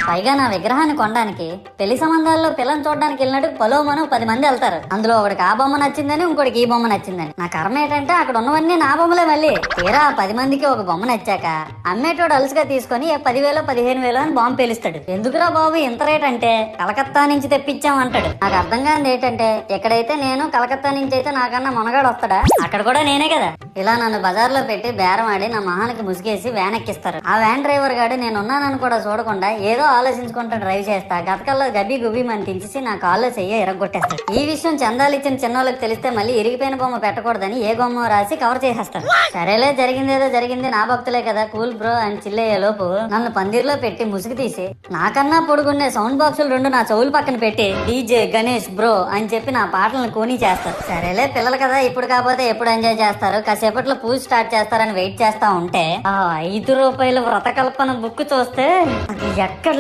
పైగా నా విగ్రహాన్ని కొనడానికి పెళ్లి సంబంధాల్లో పిల్లని చూడడానికి వెళ్ళినట్టు పొలోమను 10 మంది వెళ్తారు. అందులో ఒకడికి ఆ బొమ్మ నచ్చిందని, ఇంకోటికి ఈ బొమ్మ నచ్చిందని. నా కర్మ ఏంటంటే అక్కడ ఉన్నవన్నీ నా బొమ్మలే. మళ్ళీ తీరా 10 మందికి ఒక బొమ్మ నచ్చాక అమ్మేటోడు అలుసుగా తీసుకొని 10,000 15,000 అని బాంబు పేలుస్తాడు. ఎందుకురా బాబు ఇంత రేట్ అంటే కలకత్తా నుంచి తెప్పించాం అంటాడు. నాకు అర్థం కానిది ఏంటంటే ఎక్కడైతే నేను కలకత్తా నుంచి అయితే నాకన్నా మొనగాడు వస్తాడా, అక్కడ కూడా నేనే కదా. ఇలా నన్ను బజార్లో పెట్టి బేరం ఆడి నా మొహానికి ముసుగేసి వ్యాన్ ఎక్కిస్తారు. ఆ వ్యాన్ డ్రైవర్ గాడు నేను ఉన్నానని కూడా చూడకుండా ఏదో ఆలోచించుకుంటూ డ్రైవ్ చేస్తా గతకల్లో గబ్బి గుబ్బి అని తించేసి నా కాల్లో చెయ్యి ఎరగొట్టేస్తాడు. ఈ విషయం చందాలు ఇచ్చిన చిన్నోళ్ళకి తెలిస్తే మళ్ళీ ఇరిగిపోయిన బొమ్మ పెట్టకూడదని ఏ బొమ్మ రాసి కవర్ చేసేస్తాడు. సరేలే జరిగిందేదో జరిగింది, నా భక్తులే కదా కూల్ బ్రో అని చిల్లయ్యే లోపు నన్ను పందిర్లో పెట్టి ముసుగు తీసి నాకన్నా పొడుగుండే సౌండ్ బాక్సులు 2 నా చెవులు పక్కన పెట్టి డీజే గణేష్ బ్రో అని చెప్పి నా పాటలను కూని చేస్తారు. సరేలే పిల్లలు కదా ఇప్పుడు కాకపోతే ఎప్పుడు ఎంజాయ్ చేస్తారు, కాసేపట్లో పూజ స్టార్ట్ చేస్తారని వెయిట్ చేస్తా ఉంటే ఆ 5 రూపాయల వ్రతకల్పన బుక్ చూస్తే అది ఎక్కడ